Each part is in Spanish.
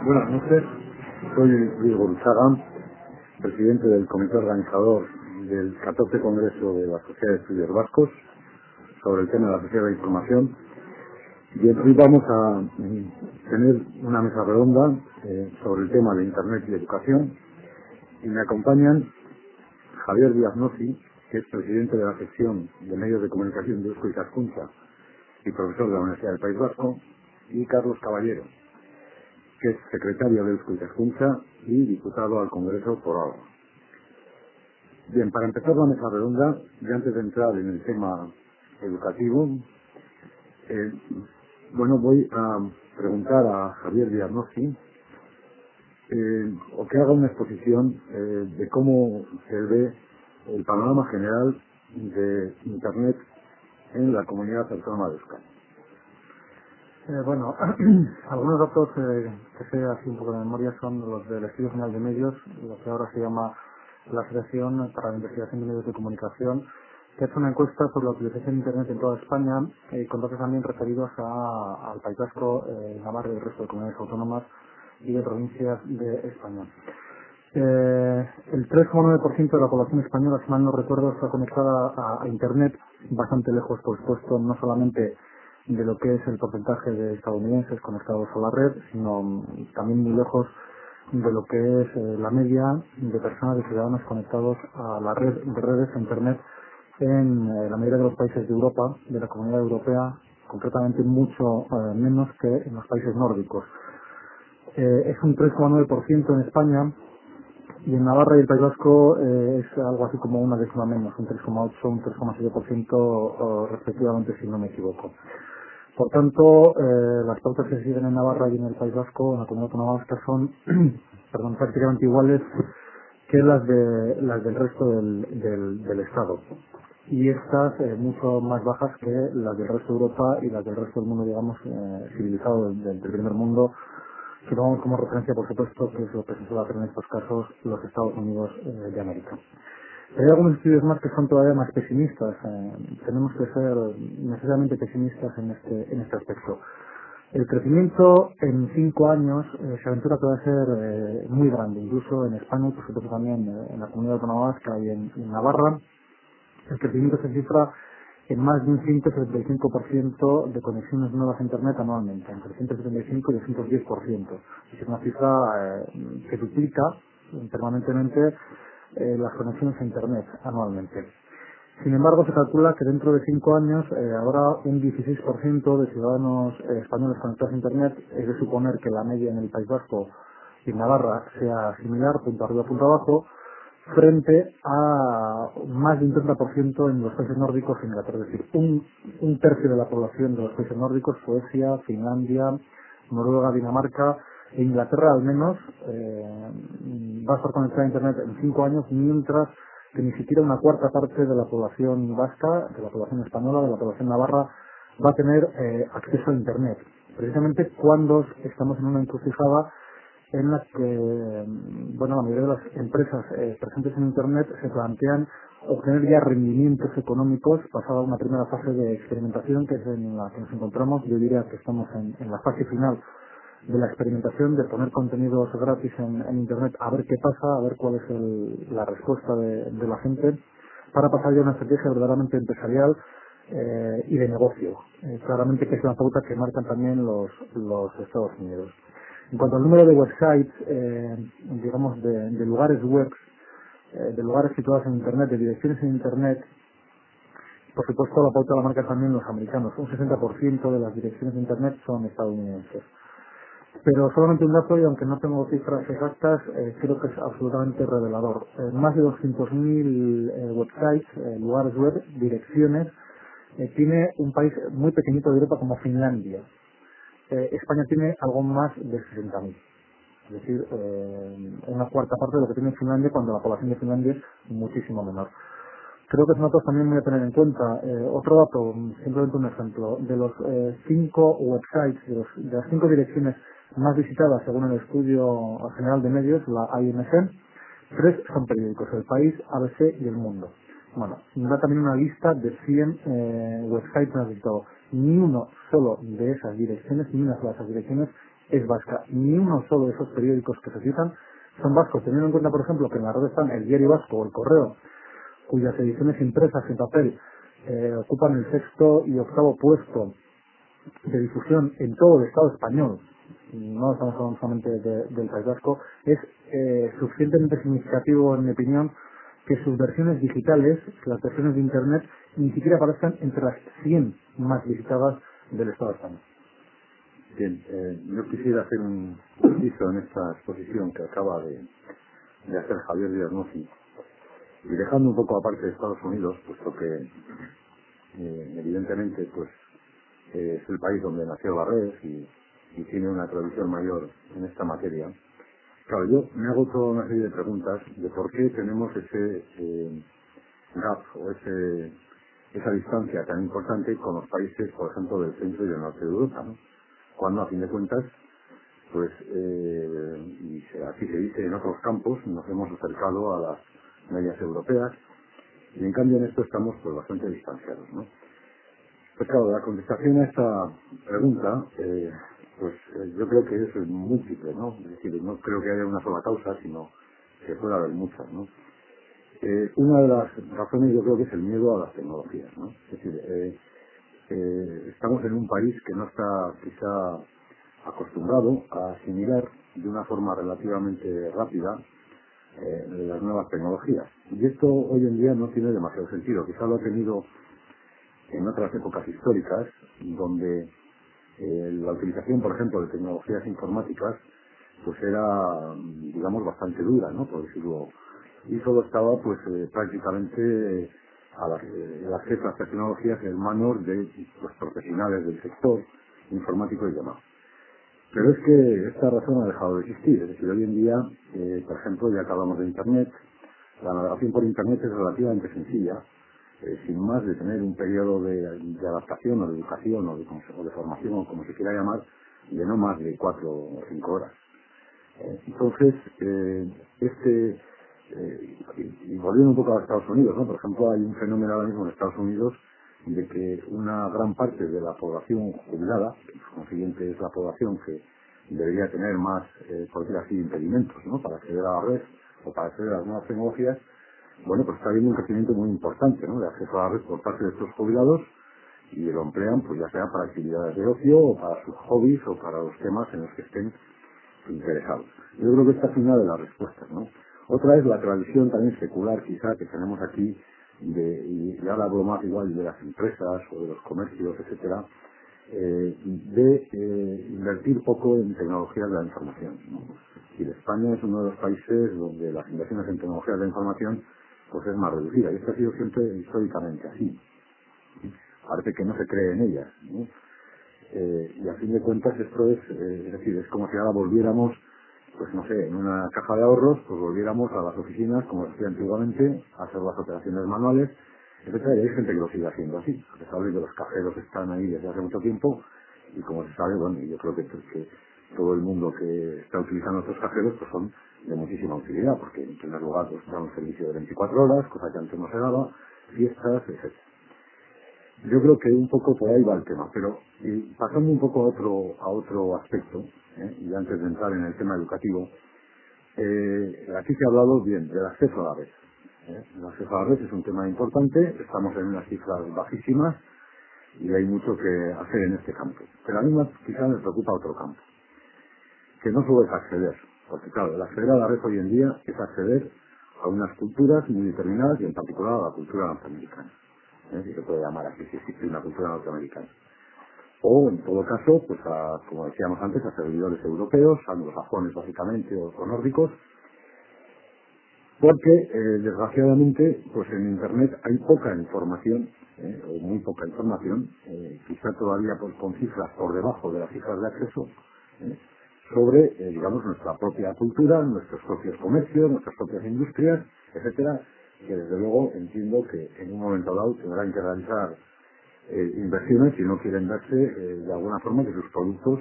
Buenas noches, soy Luis Gonzaga, presidente del comité organizador del 14 Congreso de la Sociedad de Estudios Vascos sobre el tema de la sociedad de información. Y hoy vamos a tener una mesa redonda sobre el tema de Internet y educación, y me acompañan Javier Díaz Nossi, que es presidente de la sección de medios de comunicación de Eusko Ikaskuntza y profesor de la Universidad del País Vasco, y Carlos Caballero, que es secretario de Eusko Ikaskuntza y diputado al Congreso por Álava. Bien, para empezar la mesa redonda, y antes de entrar en el tema educativo, voy a preguntar a Javier Díaz Nossi o que haga una exposición de cómo se ve el panorama general de Internet en la comunidad autónoma de Euskadi. Algunos datos que sé así un poco de memoria son los del Estudio General de Medios, lo que ahora se llama la Asociación para la Investigación de Medios de Comunicación, que ha hecho una encuesta sobre la utilización de Internet en toda España, con datos también referidos al País Vasco, Navarra y el resto de comunidades autónomas y de provincias de España. El 3,9% de la población española, si mal no recuerdo, está conectada a Internet, bastante lejos, por supuesto, no solamente de lo que es el porcentaje de estadounidenses conectados a la red, sino también muy lejos de lo que es la media de personas, de ciudadanos conectados a la red de redes a Internet en la mayoría de los países de Europa, de la Comunidad Europea, concretamente mucho menos que en los países nórdicos. Es un 3,9% en España, y en Navarra y el País Vasco es algo así como una décima menos, un 3,8, un 3,7% respectivamente, si no me equivoco. Por tanto, las pautas que se siguen en Navarra y en el País Vasco, en la comunidad autónoma vasca, son prácticamente iguales que las del resto del Estado. Y estas mucho más bajas que las del resto de Europa y las del resto del mundo, digamos, civilizado del primer mundo, que tomamos como referencia, por supuesto, que es lo que se suele hacer en estos casos los Estados Unidos de América. Hay algunos estudios más que son todavía más pesimistas. Tenemos que ser necesariamente pesimistas en este aspecto. El crecimiento en 5 años se aventura que va a ser muy grande, incluso en España y por supuesto también en la comunidad autónoma vasca y en Navarra. El crecimiento se cifra en más de un 175% de conexiones nuevas a Internet anualmente, entre 175 y 210%. Es una cifra que duplica permanentemente las conexiones a Internet anualmente. Sin embargo, se calcula que dentro de 5 años habrá un 16% de ciudadanos españoles conectados a Internet, es de suponer que la media en el País Vasco y en Navarra sea similar, punto arriba, punto abajo, frente a más de un 30% en los países nórdicos e Inglaterra. Es decir, un tercio de la población de los países nórdicos, Suecia, Finlandia, Noruega, Dinamarca e Inglaterra al menos, va a estar conectada a Internet en 5 años, mientras que ni siquiera una cuarta parte de la población vasca, de la población española, de la población navarra, va a tener acceso a Internet. Precisamente cuando estamos en una encrucijada en la que la mayoría de las empresas presentes en Internet se plantean obtener ya rendimientos económicos pasada una primera fase de experimentación, que es en la que nos encontramos. Yo diría que estamos en la fase final de la experimentación, de poner contenidos gratis en Internet, a ver qué pasa, a ver cuál es la respuesta de la gente, para pasar ya a una estrategia verdaderamente empresarial y de negocio. Claramente que es la pauta que marcan también los Estados Unidos. En cuanto al número de websites, de lugares web, de lugares situados en Internet, de direcciones en Internet, por supuesto la pauta la marcan también los americanos. Un 60% de las direcciones de Internet son estadounidenses. Pero solamente un dato, y aunque no tengo cifras exactas, creo que es absolutamente revelador. Más de 200.000 websites, lugares web, direcciones, tiene un país muy pequeñito de Europa como Finlandia. España tiene algo más de 60.000. Es decir, una cuarta parte de lo que tiene Finlandia, cuando la población de Finlandia es muchísimo menor. Creo que son datos también muy a tener en cuenta. Otro dato, simplemente un ejemplo, de los 5 websites, de las 5 direcciones más visitadas según el Estudio General de Medios, la IMG, 3 son periódicos: El País, ABC y El Mundo. Bueno, da también una lista de 100 websites más visitados. Ni uno solo de esas direcciones, ni una sola de esas direcciones es vasca. Ni uno solo de esos periódicos que se citan son vascos, teniendo en cuenta, por ejemplo, que en la red están el Diario Vasco o el Correo, cuyas ediciones impresas en papel ocupan el 6º y 8º puesto de difusión en todo el Estado español, no estamos hablando solamente del País Vasco, es suficientemente significativo, en mi opinión, que sus versiones digitales, las versiones de Internet, ni siquiera aparezcan entre las 100 más visitadas del Estado español. Bien, yo quisiera hacer un inciso en esta exposición que acaba de hacer Javier Díaz-Mossi, y dejando un poco aparte de Estados Unidos, puesto que evidentemente pues es el país donde nació la red y tiene una tradición mayor en esta materia. Claro, yo me hago toda una serie de preguntas de por qué tenemos ese gap o esa distancia tan importante con los países, por ejemplo, del centro y del norte de Europa, ¿no? Cuando a fin de cuentas, pues, así se dice, en otros campos nos hemos acercado a las medias europeas y en cambio en esto estamos pues bastante distanciados, ¿no? Pues claro, la contestación a esta pregunta, yo creo que es múltiple, ¿no? Es decir, no creo que haya una sola causa, sino que puede haber muchas, ¿no? Una de las razones yo creo que es el miedo a las tecnologías, ¿no? Es decir, estamos en un país que no está quizá acostumbrado a asimilar de una forma relativamente rápida las nuevas tecnologías. Y esto hoy en día no tiene demasiado sentido. Quizá lo ha tenido en otras épocas históricas, donde la utilización, por ejemplo, de tecnologías informáticas, pues era, digamos, bastante dura, ¿no? Por decirlo. Y solo estaba, pues, prácticamente el acceso a estas tecnologías en manos de los profesionales del sector informático y demás. Pero es que esta razón ha dejado de existir. Es decir, hoy en día, por ejemplo, ya que hablamos de Internet, la navegación por Internet es relativamente sencilla, sin más de tener un periodo de adaptación o de educación o de formación o como se quiera llamar, de no más de 4 o 5 horas. Entonces, y volviendo un poco a Estados Unidos, ¿no? Por ejemplo, hay un fenómeno ahora mismo en Estados Unidos de que una gran parte de la población jubilada, que por consiguiente es la población que debería tener más, por decir así, impedimentos, ¿no? Para acceder a la red o para acceder a las nuevas tecnologías, bueno, pues está habiendo un crecimiento muy importante, ¿no? De acceso a la red por parte de estos jubilados y lo emplean, pues ya sea para actividades de ocio o para sus hobbies o para los temas en los que estén interesados. Yo creo que esta es una de las respuestas, ¿no? Otra es la tradición también secular, quizá, que tenemos aquí, y ahora hablo más igual de las empresas o de los comercios, etcétera, invertir poco en tecnologías de la información, ¿no? Y España es uno de los países donde las inversiones en tecnologías de la información pues es más reducida, y esto ha sido siempre históricamente así. Parece que no se cree en ellas, ¿no? Y a fin de cuentas esto es decir, es como si ahora volviéramos, pues no sé, en una caja de ahorros, pues volviéramos a las oficinas, como se hacía antiguamente, a hacer las operaciones manuales, etcétera, y hay gente que lo sigue haciendo así. Se sabe que los cajeros están ahí desde hace mucho tiempo, y como se sabe, bueno, y yo creo que todo el mundo que está utilizando estos cajeros pues son de muchísima utilidad, porque en primer lugar pues dan un servicio de 24 horas, cosa que antes no se daba, fiestas, etcétera. Yo creo que un poco por ahí va el tema, pero pasando un poco a otro aspecto, y antes de entrar en el tema educativo, aquí se ha hablado bien del acceso a la red. El acceso a la red es un tema importante, estamos en unas cifras bajísimas y hay mucho que hacer en este campo. Pero a mí quizás me preocupa otro campo, que no solo es acceder, porque claro, el acceder a la red hoy en día es acceder a unas culturas muy determinadas y en particular a la cultura norteamericana. Si se puede llamar así, si existe una cultura norteamericana. O, en todo caso, pues como decíamos antes, a servidores europeos, anglosajones básicamente, o nórdicos, porque, desgraciadamente, pues en Internet hay poca información, o muy poca información, quizá todavía con cifras por debajo de las cifras de acceso, sobre, digamos, nuestra propia cultura, nuestros propios comercios, nuestras propias industrias, etcétera, que desde luego entiendo que en un momento dado tendrán que realizar inversiones si no quieren verse de alguna forma que sus productos,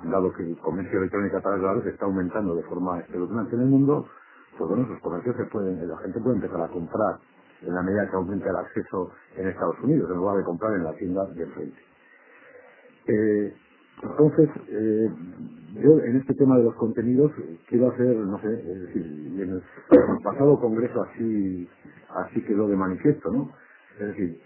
dado que el comercio electrónico a través de la red está aumentando de forma espeluznante en el mundo, pues bueno, sus comercios la gente puede empezar a comprar en la medida que aumente el acceso en Estados Unidos, en lugar de comprar en la tienda de enfrente. Entonces, yo en este tema de los contenidos quiero hacer, no sé, es decir, en el pasado congreso así quedó de manifiesto, ¿no? Es decir,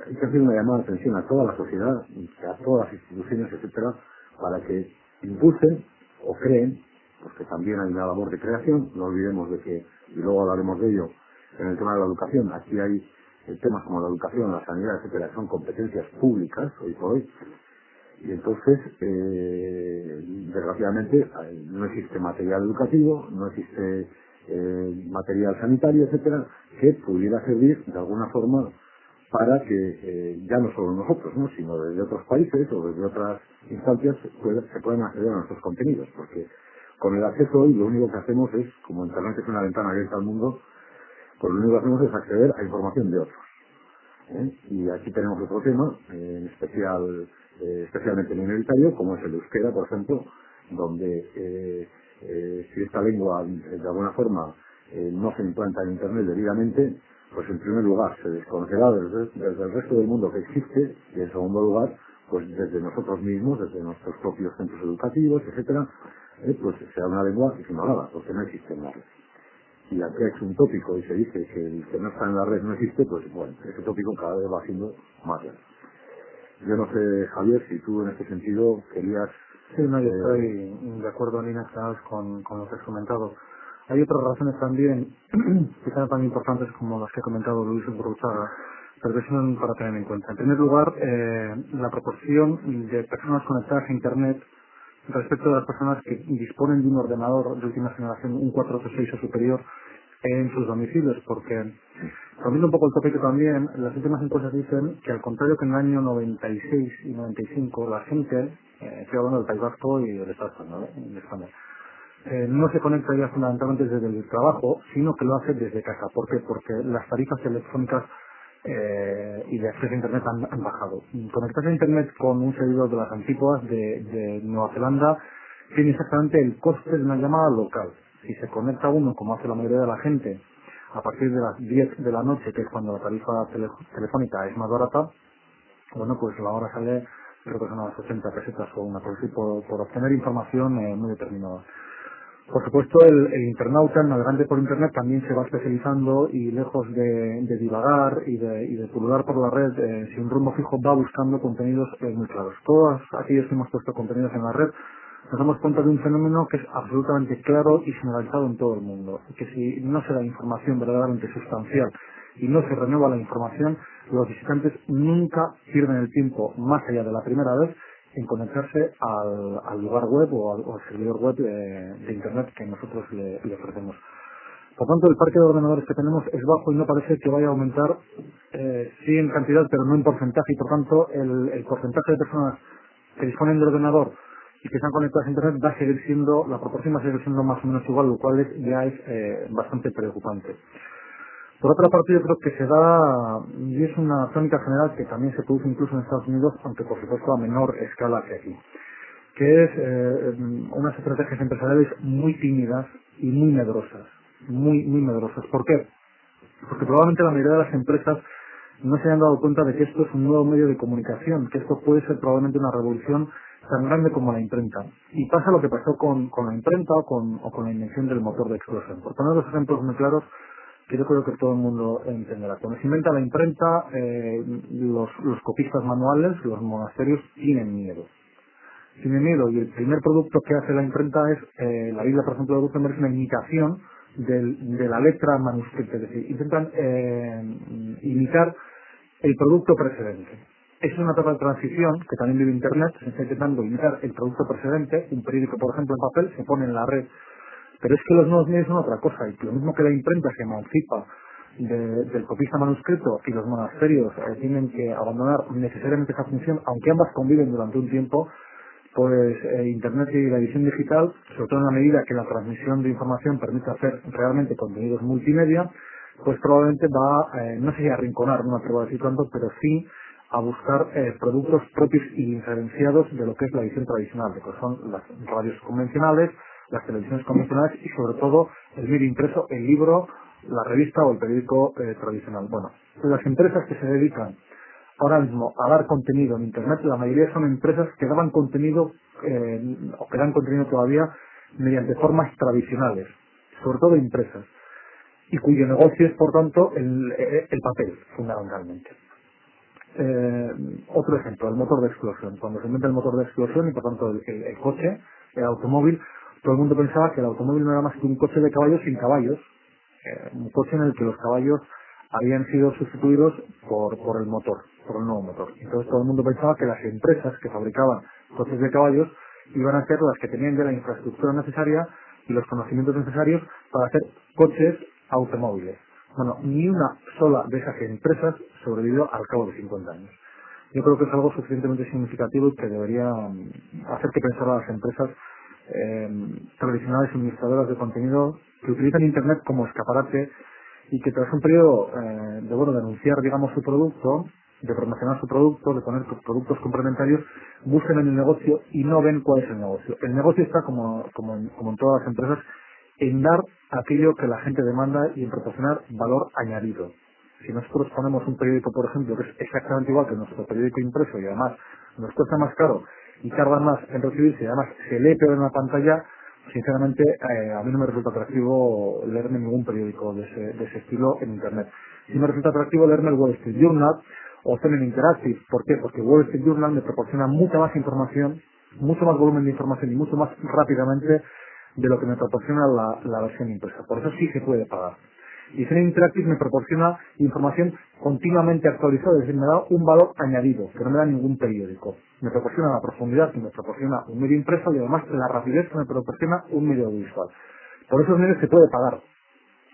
hay que hacer una llamada de atención a toda la sociedad, a todas las instituciones, etcétera, para que impulsen o creen, porque también hay una labor de creación, no olvidemos de que, y luego hablaremos de ello, en el tema de la educación, aquí hay temas como la educación, la sanidad, etcétera, son competencias públicas, hoy por hoy, y entonces, desgraciadamente, no existe material educativo, no existe material sanitario, etcétera, que pudiera servir de alguna forma para que ya no solo nosotros, ¿no?, sino desde otros países o desde otras instancias se puedan acceder a nuestros contenidos, porque con el acceso hoy lo único que hacemos es, como Internet es una ventana abierta al mundo, pues lo único que hacemos es acceder a información de otros. Y aquí tenemos otro tema, en especial, especialmente minoritario, como es el euskera, por ejemplo, donde si esta lengua de alguna forma no se implanta en Internet debidamente, pues en primer lugar se desconocerá desde el resto del mundo que existe, y en segundo lugar, pues desde nosotros mismos, desde nuestros propios centros educativos, etcétera, pues será una lengua ignorada, porque no existe en la red. Y aquí es un tópico y se dice que el que no está en la red no existe, pues bueno, ese tópico cada vez va siendo más grande. Yo no sé, Javier, si tú en este sentido querías... Sí, no, yo estoy de acuerdo en líneas generales con lo que has comentado. Hay otras razones también, quizás tan importantes como las que ha comentado Luis Burruchaga, pero que son para tener en cuenta. En primer lugar, la proporción de personas conectadas a Internet respecto de las personas que disponen de un ordenador de última generación, un 486 o superior, en sus domicilios, porque, rompiendo un poco el tópico también, las últimas encuestas dicen que al contrario que en el año 96 y 95, la gente, estoy hablando del País Vasco y del Estado español, en España, no se conecta ya fundamentalmente desde el trabajo, sino que lo hace desde casa. ¿Por qué? Porque las tarifas telefónicas y de acceso a Internet han bajado. Conectarse a Internet con un servidor de las antípodas de Nueva Zelanda tiene exactamente el coste de una llamada local. Si se conecta uno, como hace la mayoría de la gente, a partir de las 10 de la noche, que es cuando la tarifa telefónica es más barata, bueno, pues la hora sale, creo que son unas 80 pesetas o una cosa así, por obtener información muy determinada. Por supuesto, el internauta, el navegante por Internet, también se va especializando y lejos de divagar y de pulular por la red, sin rumbo fijo, va buscando contenidos muy claros. Todos aquellos que hemos puesto contenidos en la red nos damos cuenta de un fenómeno que es absolutamente claro y generalizado en todo el mundo. Que si no se da información verdaderamente sustancial y no se renueva la información, los visitantes nunca pierden el tiempo más allá de la primera vez en conectarse al lugar web o al servidor web de Internet que nosotros le ofrecemos. Por tanto, el parque de ordenadores que tenemos es bajo y no parece que vaya a aumentar, sí en cantidad, pero no en porcentaje, y por tanto el porcentaje de personas que disponen de ordenador y que están conectadas a Internet va a seguir siendo, la proporción va a seguir siendo más o menos igual, lo cual ya es bastante preocupante. Por otra parte, yo creo que se da, y es una tónica general que también se produce incluso en Estados Unidos, aunque por supuesto a menor escala que aquí, que es unas estrategias empresariales muy tímidas y muy medrosas, muy medrosas. ¿Por qué? Porque probablemente la mayoría de las empresas no se hayan dado cuenta de que esto es un nuevo medio de comunicación, que esto puede ser probablemente una revolución tan grande como la imprenta. Y pasa lo que pasó con la imprenta o con la invención del motor de explosión. Por poner los ejemplos muy claros, que yo creo que todo el mundo entenderá. Cuando se inventa la imprenta, los copistas manuales, los monasterios, tienen miedo. Tienen miedo, y el primer producto que hace la imprenta es, la Biblia, por ejemplo, de Gutenberg, es una imitación de la letra manuscrita, es decir, intentan imitar el producto precedente. Es una etapa de transición que también vive Internet, se está intentando imitar el producto precedente, un periódico, por ejemplo, en papel, se pone en la red. Pero es que los nuevos medios son otra cosa, y lo mismo que la imprenta se emancipa del copista manuscrito y los monasterios tienen que abandonar necesariamente esa función, aunque ambas conviven durante un tiempo, pues Internet y la edición digital, sobre todo en la medida que la transmisión de información permite hacer realmente contenidos multimedia, pues probablemente va, no sé si a arrinconar, no me atrevo a decir tanto, pero sí a buscar productos propios y diferenciados de lo que es la edición tradicional, de que son las radios convencionales, las televisiones convencionales y sobre todo el medio impreso, el libro, la revista o el periódico tradicional. Bueno, las empresas que se dedican ahora mismo a dar contenido en Internet, la mayoría son empresas que daban contenido o que dan contenido todavía mediante formas tradicionales, sobre todo empresas, y cuyo negocio es, por tanto, el papel, fundamentalmente. Otro ejemplo, el motor de explosión. Cuando se inventa el motor de explosión y, por tanto, el coche, el automóvil, todo el mundo pensaba que el automóvil no era más que un coche de caballos sin caballos, un coche en el que los caballos habían sido sustituidos por el motor, por el nuevo motor. Entonces todo el mundo pensaba que las empresas que fabricaban coches de caballos iban a ser las que tenían ya la infraestructura necesaria y los conocimientos necesarios para hacer coches automóviles. Bueno, ni una sola de esas empresas sobrevivió al cabo de 50 años. Yo creo que es algo suficientemente significativo y que debería hacer que pensar a las empresas tradicionales suministradoras de contenido que utilizan Internet como escaparate y que tras un periodo de anunciar, digamos, su producto, de promocionar su producto, de poner sus productos complementarios, buscan en el negocio y no ven cuál es el negocio. El negocio está, como en todas las empresas, en dar aquello que la gente demanda y en proporcionar valor añadido. Si nosotros ponemos un periódico, por ejemplo, que es exactamente igual que nuestro periódico impreso y además nos cuesta más caro y tarda más en recibirse y además se lee peor en la pantalla, sinceramente a mí no me resulta atractivo leerme ningún periódico de ese estilo en Internet. Sí me resulta atractivo leerme el Wall Street Journal o CNN Interactive. ¿Por qué? Porque Wall Street Journal me proporciona mucha más información, mucho más volumen de información y mucho más rápidamente de lo que me proporciona la versión impresa. Por eso sí se puede pagar. Y CNN Interactive me proporciona información continuamente actualizada, es decir, me da un valor añadido, que no me da ningún periódico. Me proporciona la profundidad que me proporciona un medio impreso y además la rapidez que me proporciona un medio audiovisual. Por esos medios se puede pagar.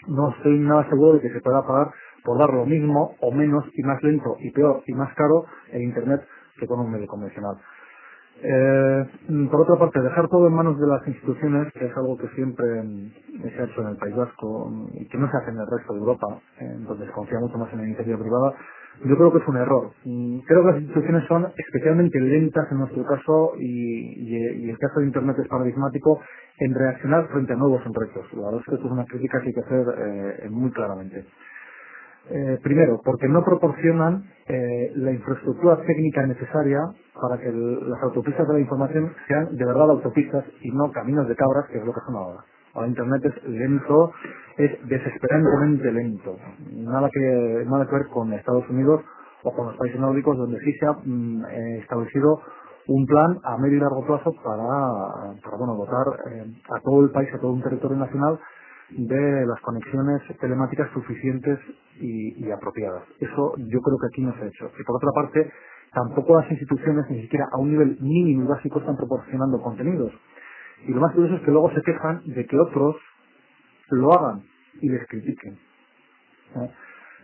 No estoy nada seguro de que se pueda pagar por dar lo mismo o menos y más lento y peor y más caro en Internet que con un medio convencional. Por otra parte, dejar todo en manos de las instituciones, que es algo que siempre se ha hecho en el País Vasco y que no se hace en el resto de Europa, donde se confía mucho más en la iniciativa privada, yo creo que es un error. Creo que las instituciones son especialmente lentas en nuestro caso y el caso de Internet es paradigmático en reaccionar frente a nuevos retos. La verdad es que esto es una crítica que hay que hacer muy claramente. Primero, porque no proporcionan la infraestructura técnica necesaria para que las autopistas de la información sean de verdad autopistas y no caminos de cabras, que es lo que son ahora. Ahora Internet es lento, es desesperantemente lento. Nada que ver con Estados Unidos o con los países nórdicos, donde sí se ha establecido un plan a medio y largo plazo para dotar a todo el país, a todo un territorio nacional de las conexiones telemáticas suficientes y apropiadas. Eso yo creo que aquí no se ha hecho. Y por otra parte, tampoco las instituciones, ni siquiera a un nivel mínimo y básico, están proporcionando contenidos. Y lo más curioso es que luego se quejan de que otros lo hagan y les critiquen.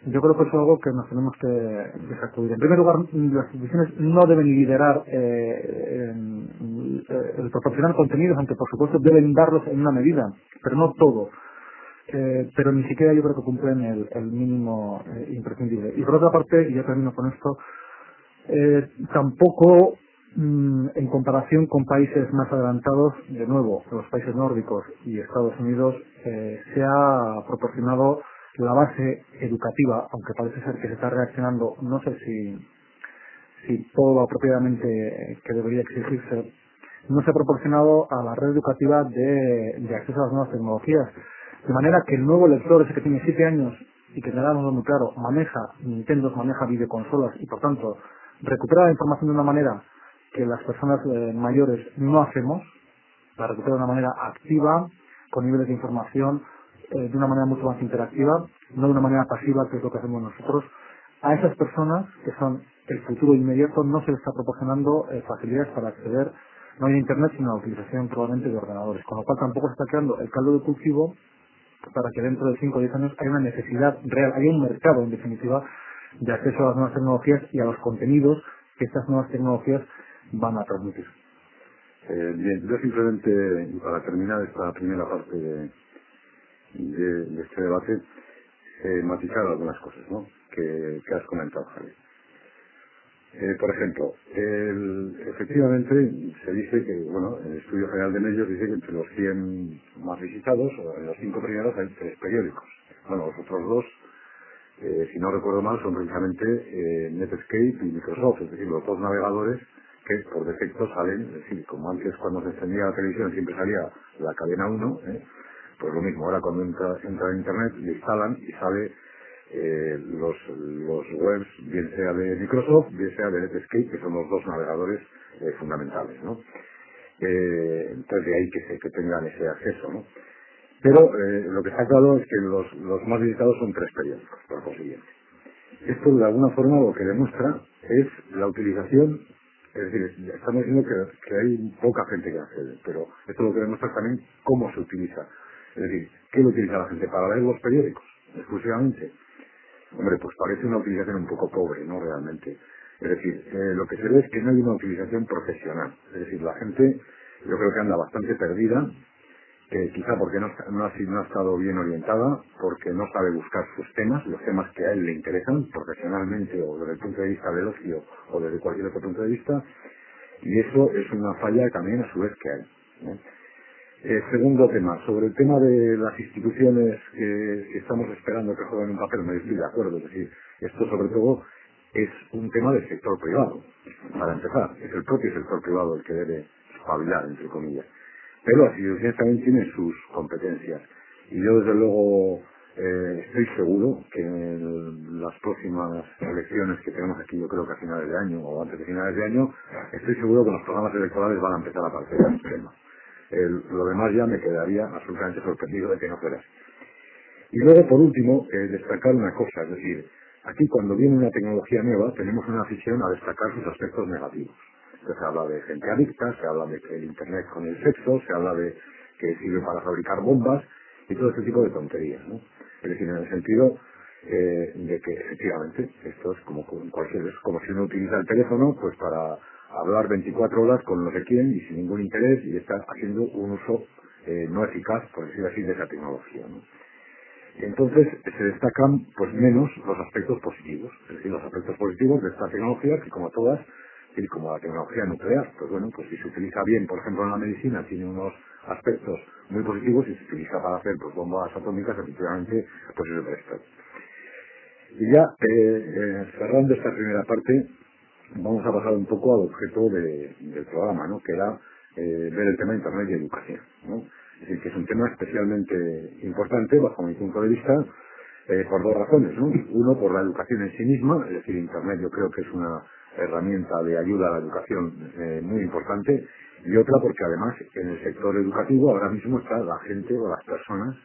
Yo creo que es algo que nos tenemos que sacudir. En primer lugar, las instituciones no deben liderar el proporcionar contenidos, aunque por supuesto deben darlos en una medida, pero no todo. Pero ni siquiera yo creo que cumplen el mínimo imprescindible. Y por otra parte, y ya termino con esto, tampoco en comparación con países más adelantados, de nuevo, los países nórdicos y Estados Unidos, se ha proporcionado la base educativa, aunque parece ser que se está reaccionando, no sé si todo lo apropiadamente que debería exigirse, no se ha proporcionado a la red educativa de acceso a las nuevas tecnologías. De manera que el nuevo lector, ese que tiene 7 años y que tenemos muy claro, maneja Nintendo, maneja videoconsolas y por tanto recupera la información de una manera que las personas mayores no hacemos, la recupera de una manera activa, con niveles de información, de una manera mucho más interactiva, no de una manera pasiva, que es lo que hacemos nosotros. A esas personas, que son el futuro inmediato, no se les está proporcionando facilidades para acceder no a Internet, sino a la utilización probablemente de ordenadores, con lo cual tampoco se está creando el caldo de cultivo para que dentro de 5 o 10 años haya una necesidad real, haya un mercado, en definitiva, de acceso a las nuevas tecnologías y a los contenidos que estas nuevas tecnologías van a transmitir. Bien, yo simplemente, para terminar esta primera parte de este debate, matizar algunas cosas, ¿no?, que has comentado, Javier. Por ejemplo, efectivamente se dice que, bueno, el Estudio General de Medios dice que entre los 100 más visitados, o en los 5 primeros, hay 3 periódicos. Bueno, los otros 2 si no recuerdo mal, son precisamente Netscape y Microsoft, es decir, los dos navegadores que por defecto salen, es decir, como antes cuando se encendía la televisión siempre salía la cadena 1, pues lo mismo, ahora cuando entra en Internet le instalan y sale los webs, bien sea de Microsoft, bien sea de Netscape, que son los dos navegadores fundamentales, ¿no? Entonces de ahí que tengan ese acceso, ¿no? Pero lo que está claro es que los más visitados son 3 periódicos, por consiguiente. Esto de alguna forma lo que demuestra es la utilización, es decir, estamos diciendo que hay poca gente que accede, pero esto lo que demuestra también cómo se utiliza. Es decir, ¿qué lo utiliza la gente? ¿Para leer los periódicos exclusivamente? Hombre, pues parece una utilización un poco pobre, ¿no? Realmente. Es decir, lo que se ve es que no hay una utilización profesional. Es decir, la gente yo creo que anda bastante perdida, quizá porque no ha estado bien orientada, porque no sabe buscar sus temas, los temas que a él le interesan profesionalmente o desde el punto de vista del ocio o desde cualquier otro punto de vista, y eso es una falla también a su vez que hay, ¿no? Segundo tema, sobre el tema de las instituciones que estamos esperando que jueguen un papel, me estoy de acuerdo, es decir, esto sobre todo es un tema del sector privado, para empezar, es el propio sector privado el que debe espabilar, entre comillas. Pero las instituciones también tienen sus competencias. Y yo, desde luego, estoy seguro que en las próximas elecciones que tenemos aquí, yo creo que a finales de año o antes de finales de año, estoy seguro que los programas electorales van a empezar a aparecer estos temas. Lo demás ya me quedaría absolutamente sorprendido de que no fuera así. Y luego, por último, destacar una cosa, es decir, aquí cuando viene una tecnología nueva tenemos una afición a destacar sus aspectos negativos. Entonces se habla de gente adicta, se habla de que el Internet con el sexo, se habla de que sirve para fabricar bombas y todo este tipo de tonterías, ¿no? Es decir, en el sentido de que efectivamente esto es como es como si uno utiliza el teléfono pues para hablar 24 horas con no sé quién y sin ningún interés y está haciendo un uso no eficaz, por decir así, de esa tecnología, ¿no? Entonces se destacan pues menos los aspectos positivos, es decir, los aspectos positivos de esta tecnología que como todas, y como la tecnología nuclear, pues bueno, pues si se utiliza bien, por ejemplo en la medicina, tiene unos aspectos muy positivos y se utiliza para hacer pues bombas atómicas, efectivamente, pues eso presta. Y ya cerrando esta primera parte, vamos a pasar un poco al objeto del programa, ¿no? Que era ver el tema de Internet y educación, ¿no? Es decir, que es un tema especialmente importante bajo mi punto de vista por 2 razones, ¿no? Uno, por la educación en sí misma, es decir, Internet yo creo que es una herramienta de ayuda a la educación muy importante, y otra porque además en el sector educativo ahora mismo está la gente o las personas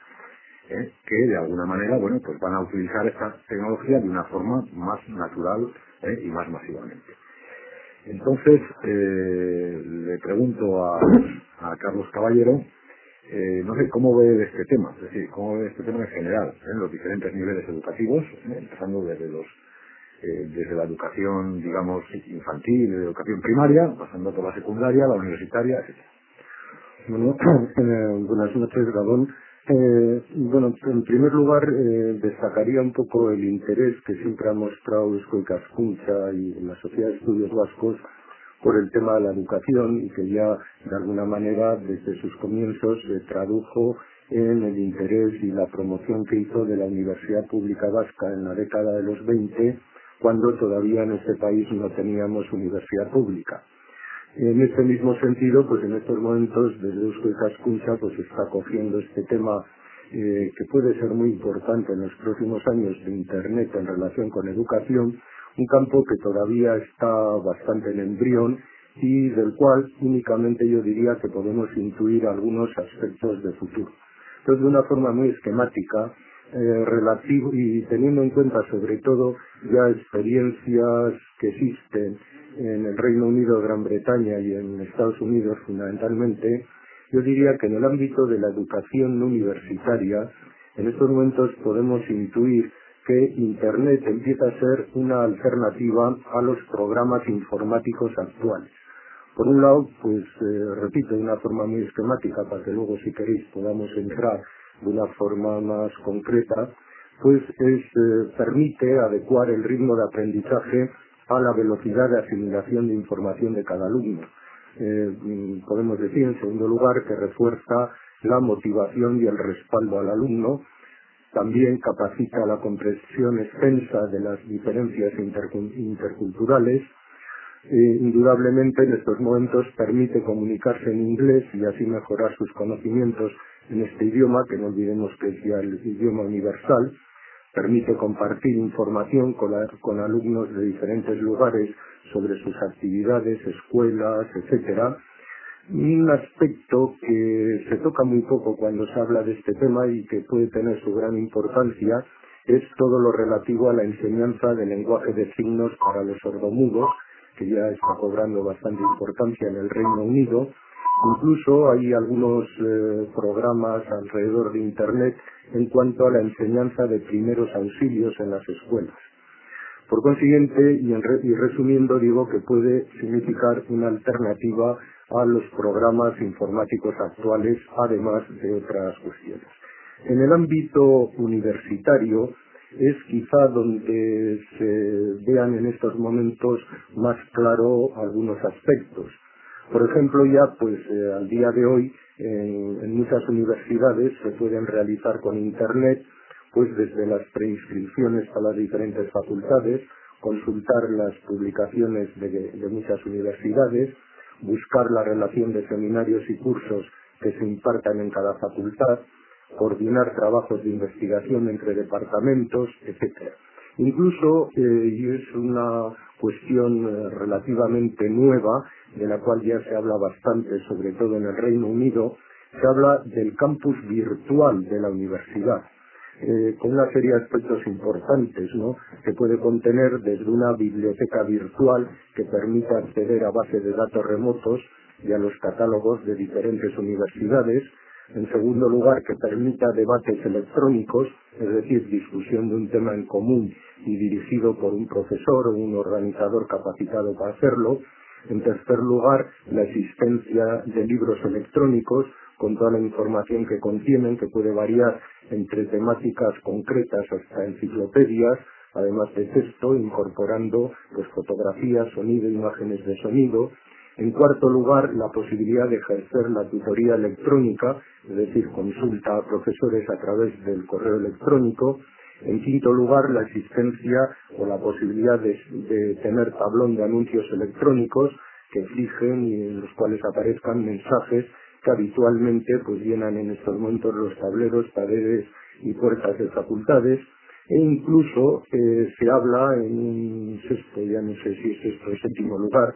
que de alguna manera, bueno, pues van a utilizar esta tecnología de una forma más natural y más masivamente. Entonces, le pregunto a Carlos Caballero, no sé cómo ve este tema, es decir, cómo ve este tema en general, en los diferentes niveles educativos, empezando desde la educación, digamos, infantil, de educación primaria, pasando por la secundaria, la universitaria, etc. Bueno, buenas noches, Gabón. Bueno, en primer lugar, destacaría un poco el interés que siempre ha mostrado Eusko Ikaskuntza y la Sociedad de Estudios Vascos por el tema de la educación y que ya, de alguna manera, desde sus comienzos se tradujo en el interés y la promoción que hizo de la Universidad Pública Vasca en la década de los 20, cuando todavía en este país no teníamos universidad pública. En este mismo sentido, pues en estos momentos desde Eusko Ikaskuntza pues está cogiendo este tema que puede ser muy importante en los próximos años de Internet en relación con educación, un campo que todavía está bastante en embrión y del cual únicamente yo diría que podemos intuir algunos aspectos de futuro. Entonces, de una forma muy esquemática, relativo y teniendo en cuenta sobre todo ya experiencias que existen en el Reino Unido, Gran Bretaña y en Estados Unidos fundamentalmente, yo diría que en el ámbito de la educación universitaria, en estos momentos podemos intuir que Internet empieza a ser una alternativa a los programas informáticos actuales. Por un lado, pues repito, de una forma muy esquemática, para que luego, si queréis, podamos entrar de una forma más concreta, pues permite adecuar el ritmo de aprendizaje a la velocidad de asimilación de información de cada alumno. Podemos decir, en segundo lugar, que refuerza la motivación y el respaldo al alumno. también capacita la comprensión extensa de las diferencias interculturales. Indudablemente en estos momentos permite comunicarse en inglés y así mejorar sus conocimientos en este idioma, que no olvidemos que es ya el idioma universal. Permite compartir información con alumnos de diferentes lugares sobre sus actividades, escuelas, etcétera. Un aspecto que se toca muy poco cuando se habla de este tema y que puede tener su gran importancia es todo lo relativo a la enseñanza del lenguaje de signos para los sordomudos, que ya está cobrando bastante importancia en el Reino Unido. Incluso hay algunos programas alrededor de Internet en cuanto a la enseñanza de primeros auxilios en las escuelas. Por consiguiente, y resumiendo, digo que puede significar una alternativa a los programas informáticos actuales, además de otras cuestiones. En el ámbito universitario es quizá donde se vean en estos momentos más claro algunos aspectos. Por ejemplo, ya al día de hoy en muchas universidades se pueden realizar con Internet, pues desde las preinscripciones a las diferentes facultades, consultar las publicaciones de muchas universidades, buscar la relación de seminarios y cursos que se impartan en cada facultad, coordinar trabajos de investigación entre departamentos, etcétera. Incluso, y es una cuestión relativamente nueva, de la cual ya se habla bastante, sobre todo en el Reino Unido, se habla del campus virtual de la universidad, con una serie de aspectos importantes, ¿no?, que puede contener desde una biblioteca virtual que permite acceder a bases de datos remotos y a los catálogos de diferentes universidades. En segundo lugar, que permita debates electrónicos, es decir, discusión de un tema en común y dirigido por un profesor o un organizador capacitado para hacerlo. En tercer lugar, la existencia de libros electrónicos con toda la información que contienen, que puede variar entre temáticas concretas hasta enciclopedias, además de texto, incorporando fotografías, sonido, imágenes de sonido. En cuarto lugar, la posibilidad de ejercer la tutoría electrónica, es decir, consulta a profesores a través del correo electrónico. En quinto lugar, la existencia o la posibilidad de tener tablón de anuncios electrónicos que fijen y en los cuales aparezcan mensajes que habitualmente llenan en estos momentos los tableros, paredes y puertas de facultades. E incluso se habla en un sexto, ya no sé si es sexto o séptimo lugar,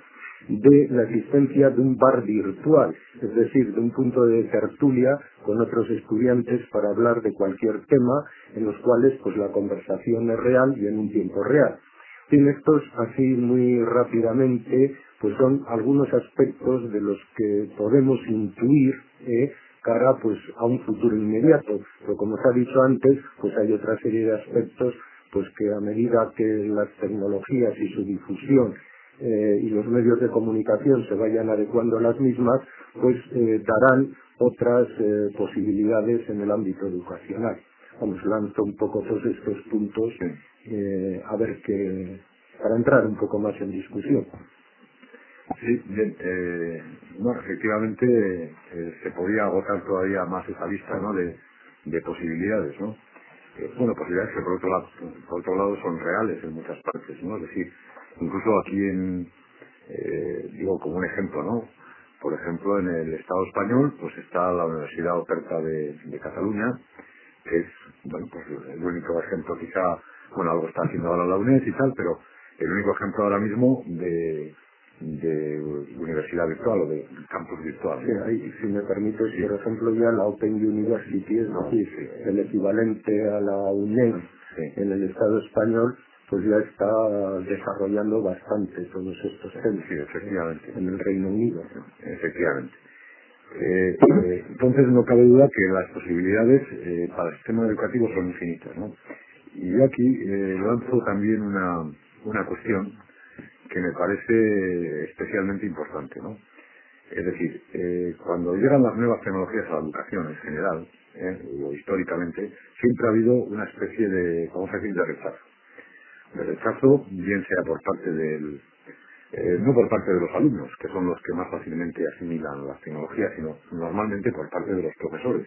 de la existencia de un bar virtual, es decir, de un punto de tertulia con otros estudiantes para hablar de cualquier tema, en los cuales la conversación es real y en un tiempo real. En fin, estos así muy rápidamente son algunos aspectos de los que podemos intuir cara a un futuro inmediato, pero como se ha dicho antes, hay otra serie de aspectos que a medida que las tecnologías y su difusión y los medios de comunicación se vayan adecuando a las mismas, darán otras posibilidades en el ámbito educacional. Lanzo un poco todos estos puntos a ver para entrar un poco más en discusión. Sí, bien. Efectivamente se podría agotar todavía más esa lista, ¿no?, de posibilidades, ¿no? Posibilidades que por otro lado son reales en muchas partes, ¿no? Es decir, incluso aquí digo como un ejemplo, ¿no? Por ejemplo, en el Estado español está la Universidad Oberta de Cataluña, que es el único ejemplo, quizá, algo está haciendo ahora la UNED y tal, pero el único ejemplo ahora mismo de universidad virtual o de campus virtual. Sí, ahí, si me permites, por ejemplo, ya la Open University, es decir, el equivalente a la UNED en el Estado español, ya está desarrollando bastante todos estos temas. Sí, efectivamente. En el Reino Unido. Efectivamente. Entonces no cabe duda que las posibilidades para el sistema educativo son infinitas, ¿no? Y yo aquí lanzo también una cuestión que me parece especialmente importante, ¿no? Es decir, cuando llegan las nuevas tecnologías a la educación en general, o históricamente, siempre ha habido una especie de, vamos a decir, de rechazo. De rechazo, bien sea por parte no por parte de los alumnos, que son los que más fácilmente asimilan las tecnologías, sino normalmente por parte de los profesores.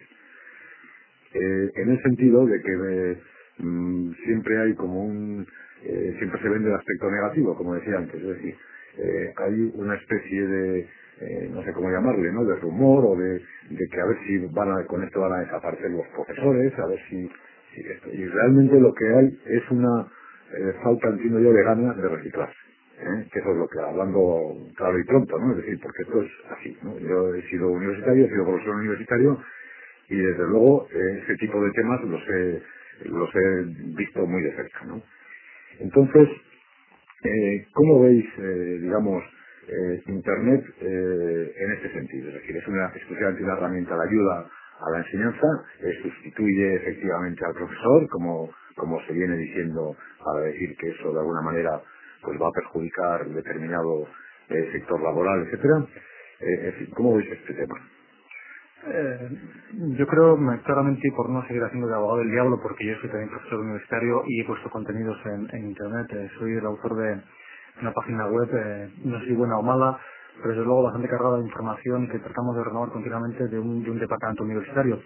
en el sentido de que siempre hay como siempre se vende el aspecto negativo, como decía antes, es decir, hay una especie de, no sé cómo llamarle, ¿no?, de rumor o de que a ver si con esto van a desaparecer los profesores, a ver si esto. Y realmente lo que hay es una falta, entiendo yo, de ganas de reciclarse. Que eso es lo que, hablando claro y pronto, ¿no? Es decir, porque esto es así, ¿no? Yo he sido universitario, he sido profesor universitario y desde luego ese tipo de temas los he visto muy de cerca, ¿no? Entonces, ¿cómo veis, digamos, Internet en este sentido? Es decir, es exclusivamente una herramienta de ayuda a la enseñanza, sustituye efectivamente al profesor, como se viene diciendo, para decir que eso de alguna manera pues va a perjudicar determinado sector laboral, etcétera. En fin, ¿cómo veis este tema? Yo creo claramente, y por no seguir haciendo de abogado del diablo, porque yo soy también profesor universitario y he puesto contenidos en Internet, soy el autor de una página web, no sé si buena o mala, pero desde luego bastante cargada de información que tratamos de renovar continuamente de un departamento universitario.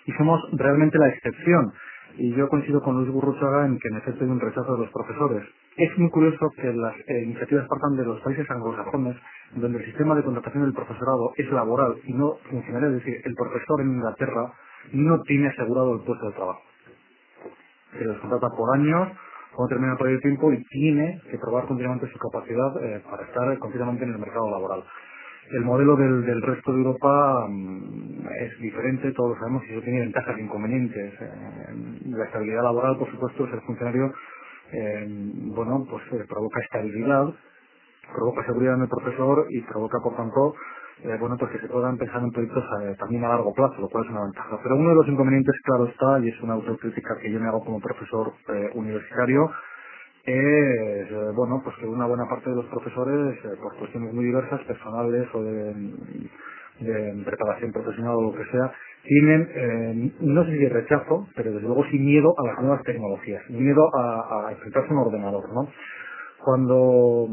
Y somos realmente la excepción. Y yo coincido con Luis Gurruchaga en que en efecto hay un rechazo de los profesores. Es muy curioso que las iniciativas partan de los países anglosajones, donde el sistema de contratación del profesorado es laboral y no funcionario, es decir, el profesor en Inglaterra no tiene asegurado el puesto de trabajo. Se los contrata por años, cuando termina el periodo de tiempo, y tiene que probar continuamente su capacidad para estar continuamente en el mercado laboral. El modelo del resto de Europa es diferente, todos lo sabemos, y eso tiene ventajas e inconvenientes. La estabilidad laboral, por supuesto, ser funcionario, provoca estabilidad, provoca seguridad en el profesor y provoca, por tanto, pues que se puedan pensar en proyectos también a largo plazo, lo cual es una ventaja. Pero uno de los inconvenientes, claro está, y es una autocrítica que yo me hago como profesor universitario, es pues que una buena parte de los profesores, por cuestiones muy diversas, personales o de preparación profesional o lo que sea, tienen, no sé si rechazo, pero desde luego sí miedo a las nuevas tecnologías, miedo a enfrentarse a un ordenador, ¿no? Cuando,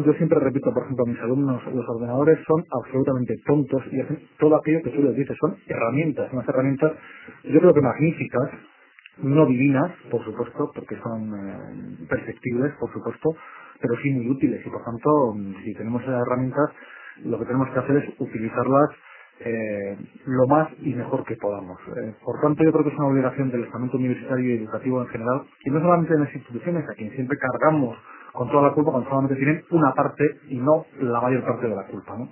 yo siempre repito, por ejemplo, a mis alumnos, los ordenadores son absolutamente tontos y hacen todo aquello que tú les dices, son herramientas, unas herramientas, yo creo que magníficas, no divinas, por supuesto, porque son perfectibles, por supuesto, pero sí muy útiles y por tanto, si tenemos esas herramientas, lo que tenemos que hacer es utilizarlas lo más y mejor que podamos. Por tanto, yo creo que es una obligación del estamento universitario y educativo en general, y no solamente de las instituciones, a quien siempre cargamos con toda la culpa cuando solamente tienen una parte y no la mayor parte de la culpa, ¿no?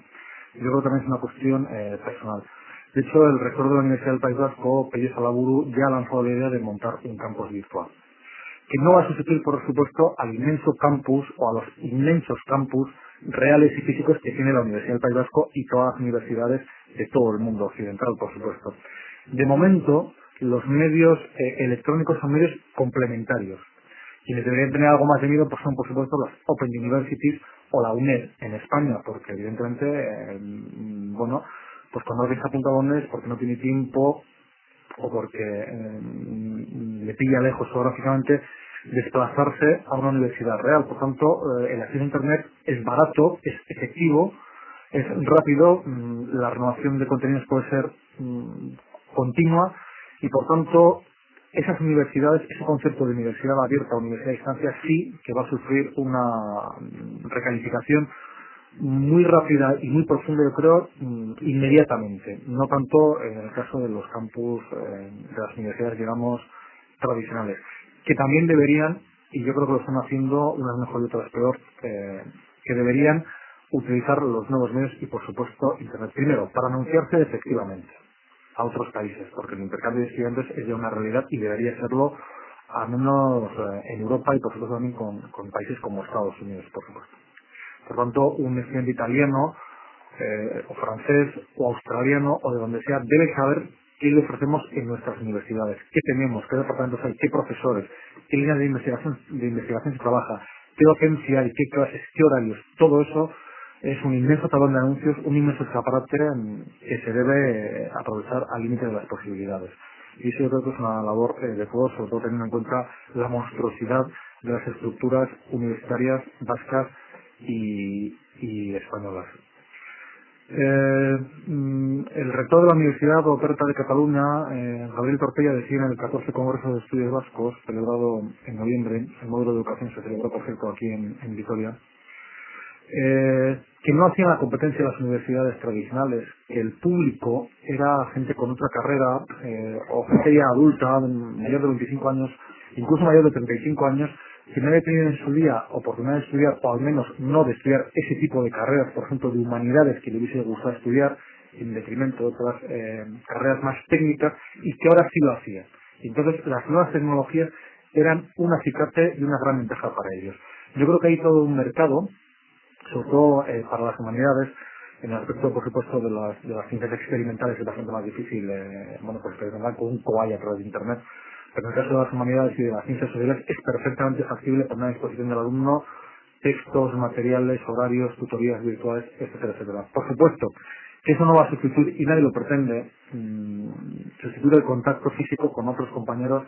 Yo creo que también es una cuestión personal. De hecho, el rector de la Universidad del País Vasco, Pello Salaburu, ya ha lanzado la idea de montar un campus virtual, que no va a sustituir, por supuesto, al inmenso campus o a los inmensos campus reales y físicos que tiene la Universidad del País Vasco y todas las universidades de todo el mundo occidental, por supuesto. De momento, los medios electrónicos son medios complementarios. Quienes deberían tener algo más de miedo pues son, por supuesto, las Open Universities o la UNED en España, porque evidentemente, pues cuando alguien se apunta a la UNED es porque no tiene tiempo o porque le pilla lejos geográficamente desplazarse a una universidad real. Por tanto, el acceso a Internet es barato, es efectivo, es rápido, la renovación de contenidos puede ser continua y, por tanto, esas universidades, ese concepto de universidad abierta o universidad a distancia sí que va a sufrir una recalificación muy rápida y muy profunda, yo creo, inmediatamente. No tanto en el caso de los campus de las universidades, digamos, tradicionales, que también deberían, y yo creo que lo están haciendo, unas mejor y otras peor, que deberían utilizar los nuevos medios y, por supuesto, Internet. Primero, para anunciarse efectivamente a otros países, porque el intercambio de estudiantes es ya una realidad y debería serlo, al menos en Europa y, por supuesto, también con países como Estados Unidos, por supuesto. Por tanto, un estudiante italiano, o francés, o australiano, o de donde sea, debe saber qué le ofrecemos en nuestras universidades, qué tenemos, qué departamentos hay, qué profesores, qué líneas de investigación se trabaja, qué docencia hay, qué clases, qué horarios. Todo eso es un inmenso talón de anuncios, un inmenso escaparate que se debe aprovechar al límite de las posibilidades. Y eso yo creo que es una labor de todos, sobre todo teniendo en cuenta la monstruosidad de las estructuras universitarias vascas y españolas. El rector de la Universidad Oberta de Cataluña, Gabriel Tortella, decía en el 14 Congreso de Estudios Vascos, celebrado en noviembre, el módulo de educación se celebró, por cierto, aquí en Vitoria, que no hacían la competencia de las universidades tradicionales, que el público era gente con otra carrera, o gente ya adulta, mayor de 25 años, incluso mayor de 35 años, que no había tenido en su día oportunidad de estudiar, o al menos no de estudiar ese tipo de carreras, por ejemplo, de humanidades que le hubiese gustado estudiar, en detrimento de otras carreras más técnicas, y que ahora sí lo hacían. Entonces, las nuevas tecnologías eran un acicate y una gran ventaja para ellos. Yo creo que hay todo un mercado, sobre todo para las humanidades, en el aspecto, por supuesto, de las ciencias experimentales es bastante más difícil, pues experimentar con un cobaye a través de Internet, pero en el caso de las humanidades y de las ciencias sociales es perfectamente factible poner a disposición del alumno textos, materiales, horarios, tutorías virtuales, etcétera, etcétera. Por supuesto que eso no va a sustituir, y nadie lo pretende, sustituir el contacto físico con otros compañeros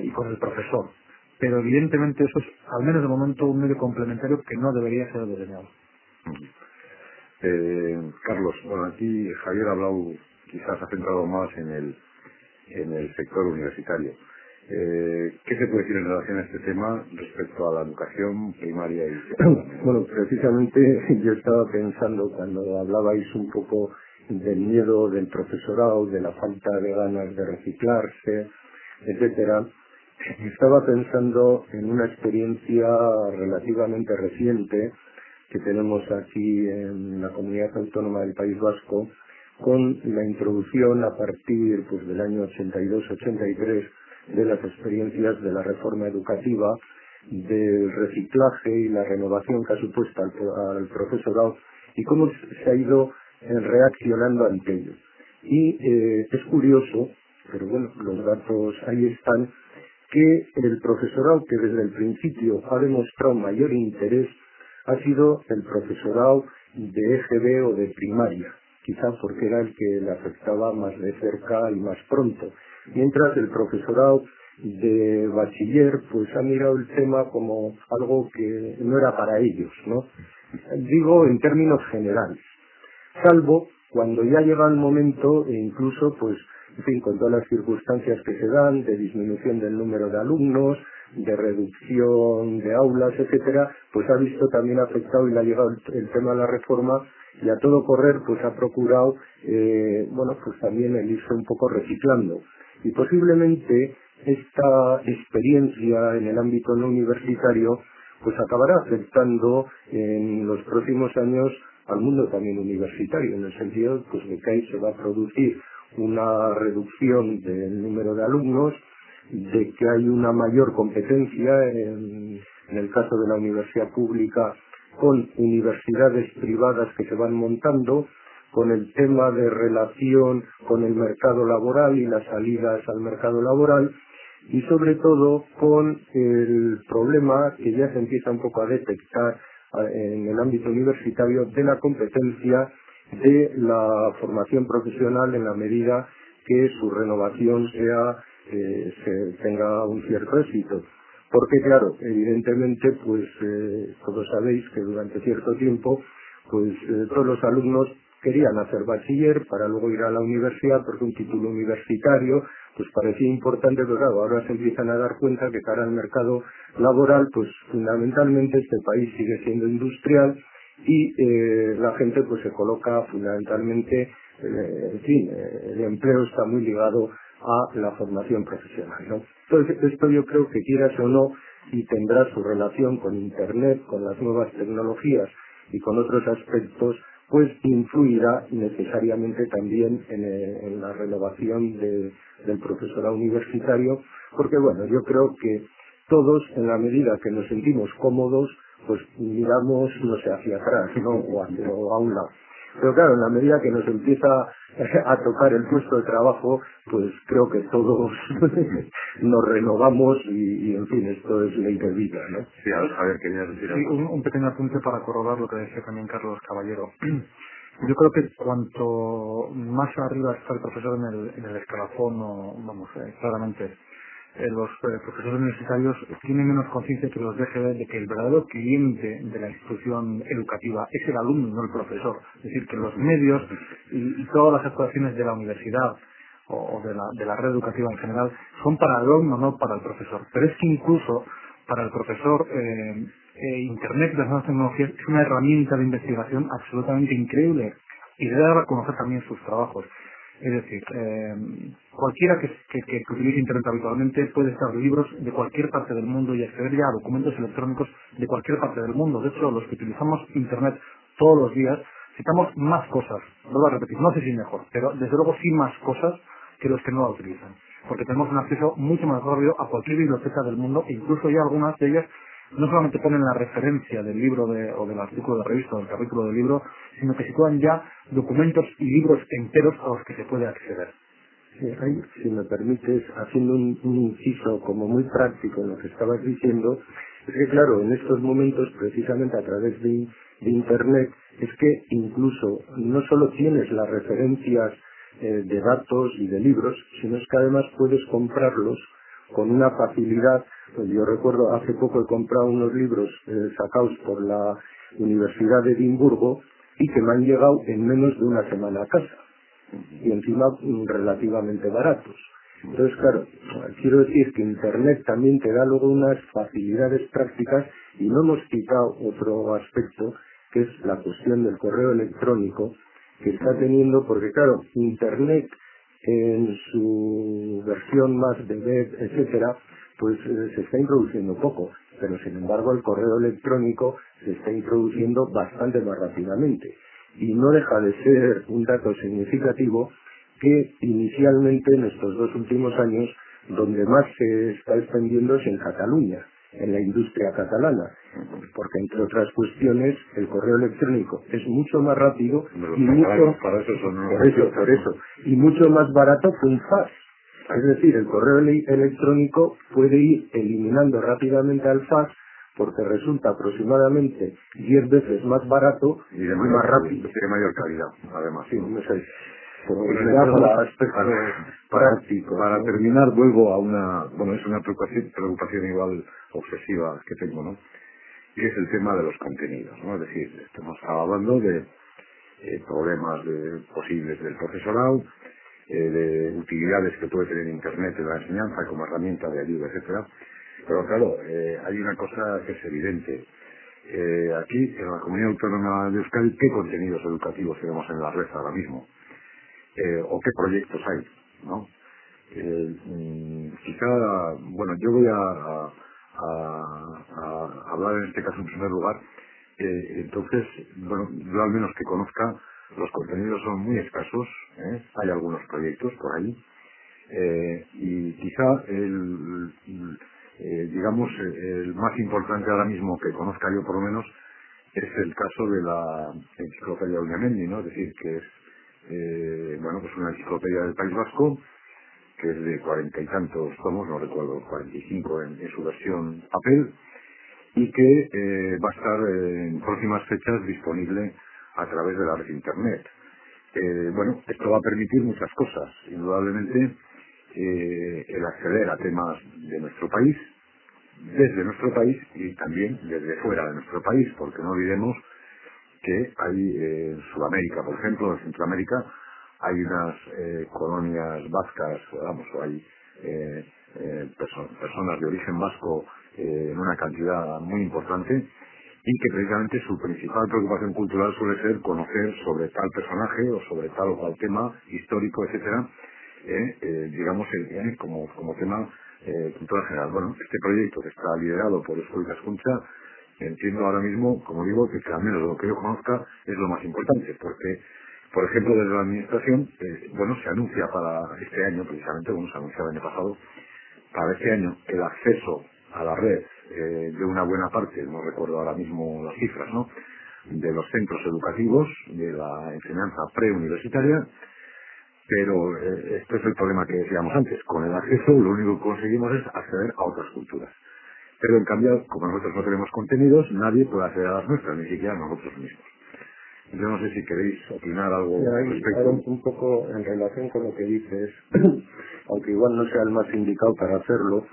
y con el profesor. Pero evidentemente eso es, al menos de momento, un medio complementario que no debería ser desdeñado. Carlos, bueno, aquí Javier ha hablado, quizás ha centrado más en el sector universitario. ¿Qué se puede decir en relación a este tema respecto a la educación primaria y secundaria? Bueno, precisamente yo estaba pensando cuando hablabais un poco del miedo del profesorado, de la falta de ganas de reciclarse, etcétera. Estaba pensando en una experiencia relativamente reciente que tenemos aquí en la comunidad autónoma del País Vasco, con la introducción a partir del año 82-83 de las experiencias de la reforma educativa, del reciclaje y la renovación que ha supuesto al profesorado y cómo se ha ido reaccionando ante ello. Y es curioso, pero bueno, los datos ahí están, que el profesorado que desde el principio ha demostrado mayor interés ha sido el profesorado de EGB o de primaria, quizá porque era el que le afectaba más de cerca y más pronto, mientras el profesorado de bachiller pues ha mirado el tema como algo que no era para ellos, ¿no? Digo en términos generales, salvo cuando ya llega el momento, e incluso pues en fin, con todas las circunstancias que se dan, de disminución del número de alumnos, de reducción de aulas, etcétera, pues ha visto también afectado y le ha llegado el tema de la reforma, y a todo correr pues ha procurado pues también el irse un poco reciclando. Y posiblemente esta experiencia en el ámbito no universitario pues acabará afectando en los próximos años al mundo también universitario, en el sentido pues de que ahí se va a producir una reducción del número de alumnos, de que hay una mayor competencia en el caso de la universidad pública con universidades privadas que se van montando, con el tema de relación con el mercado laboral y las salidas al mercado laboral, y sobre todo con el problema que ya se empieza un poco a detectar en el ámbito universitario de la competencia de la formación profesional en la medida que su renovación tenga un cierto éxito. Porque claro, evidentemente todos sabéis que durante cierto tiempo todos los alumnos querían hacer bachiller para luego ir a la universidad, porque un título universitario pues parecía importante, pero claro, ahora se empiezan a dar cuenta que cara al mercado laboral pues fundamentalmente este país sigue siendo industrial y la gente pues se coloca fundamentalmente, el empleo está muy ligado a la formación profesional, ¿no? Entonces esto yo creo que quieras o no, y tendrá su relación con Internet, con las nuevas tecnologías y con otros aspectos, pues influirá necesariamente también en la renovación del profesorado universitario, porque bueno, yo creo que todos, en la medida que nos sentimos cómodos, pues miramos, no sé, hacia atrás, ¿no? O a un lado. Pero claro, en la medida que nos empieza a tocar el puesto de trabajo, pues creo que todos nos renovamos y en fin, esto es ley de vida, ¿no? Sí, a ver, quería decir algo. Sí, un pequeño apunte para corroborar lo que decía también Carlos Caballero. Yo creo que cuanto más arriba está el profesor en el escalafón, claramente los profesores universitarios tienen menos conciencia que los DGB de que el verdadero cliente de la institución educativa es el alumno, no el profesor. Es decir, que los medios y todas las actuaciones de la universidad o de la red educativa en general son para el alumno, no para el profesor. Pero es que incluso para el profesor Internet y las nuevas tecnologías es una herramienta de investigación absolutamente increíble y debe dar a conocer también sus trabajos. Es decir, cualquiera que utilice Internet habitualmente puede estar libros de cualquier parte del mundo y acceder ya a documentos electrónicos de cualquier parte del mundo. De hecho, los que utilizamos Internet todos los días necesitamos más cosas. Vuelvo a repetir, no sé si mejor, pero desde luego sí más cosas que los que no la utilizan. Porque tenemos un acceso mucho más rápido a cualquier biblioteca del mundo e incluso ya algunas de ellas no solamente ponen la referencia del libro o del artículo de revista o del capítulo del libro, sino que sitúan ya documentos y libros enteros a los que se puede acceder. Sí, ahí, si me permites, haciendo un inciso como muy práctico en lo que estabas diciendo, es que claro, en estos momentos, precisamente a través de Internet, es que incluso no solo tienes las referencias de datos y de libros, sino es que además puedes comprarlos con una facilidad. Pues yo recuerdo, hace poco he comprado unos libros sacados por la Universidad de Edimburgo y que me han llegado en menos de una semana a casa y encima relativamente baratos. Entonces, claro, quiero decir que Internet también te da luego unas facilidades prácticas y no hemos quitado otro aspecto que es la cuestión del correo electrónico que está teniendo, porque claro, Internet en su versión más de web, etcétera, pues se está introduciendo poco, pero sin embargo el correo electrónico se está introduciendo bastante más rápidamente y no deja de ser un dato significativo que inicialmente en estos 2 últimos años donde más se está extendiendo es en Cataluña, en la industria catalana, porque entre otras cuestiones el correo electrónico es mucho más rápido y mucho, por eso, y mucho más barato que un fax. Es decir, el correo electrónico puede ir eliminando rápidamente al fax porque resulta aproximadamente 10 veces más barato y de más rápido. De mayor calidad, además. Sí, no sé. Para terminar, vuelvo a es una preocupación igual obsesiva que tengo, ¿no? Y es el tema de los contenidos, ¿no? Es decir, estamos hablando de problemas posibles del profesorado, de utilidades que puede tener Internet en la enseñanza como herramienta de ayuda, etcétera. Pero claro, hay una cosa que es evidente. Aquí, en la Comunidad Autónoma de Euskadi, ¿qué contenidos educativos tenemos en la red ahora mismo? O qué proyectos hay, ¿no? Quizá, yo voy a hablar en este caso en primer lugar. Entonces, yo al menos que conozca, los contenidos son muy escasos, hay algunos proyectos por ahí, y quizá el más importante ahora mismo que conozca yo por lo menos es el caso de la enciclopedia Uñamendi, ¿no? Es decir, que es pues una enciclopedia del País Vasco, que es de 40 y tantos tomos, no recuerdo, 45 en su versión papel, y que va a estar en próximas fechas disponible a través de la red Internet. Esto va a permitir muchas cosas, indudablemente el acceder a temas de nuestro país, desde nuestro país y también desde fuera de nuestro país, porque no olvidemos que hay en Sudamérica, por ejemplo, en Centroamérica, hay unas colonias vascas, o hay personas de origen vasco en una cantidad muy importante y que precisamente su principal preocupación cultural suele ser conocer sobre tal personaje o sobre tal o cual tema histórico, etcétera, como tema cultural general. Este proyecto que está liderado por Escuela Escucha, entiendo ahora mismo, como digo, que al menos lo que yo conozca es lo más importante, porque, por ejemplo, desde la Administración, se anuncia para este año, precisamente, como se anunció el año pasado, para este año el acceso a la red de una buena parte, no recuerdo ahora mismo las cifras, ¿no?, de los centros educativos de la enseñanza preuniversitaria, pero este es el problema que decíamos antes. Con el acceso lo único que conseguimos es acceder a otras culturas. Pero en cambio, como nosotros no tenemos contenidos, nadie puede acceder a las nuestras, ni siquiera nosotros mismos. Yo no sé si queréis opinar algo al respecto. Un poco en relación con lo que dices, aunque aunque igual no sea el más indicado para hacerlo,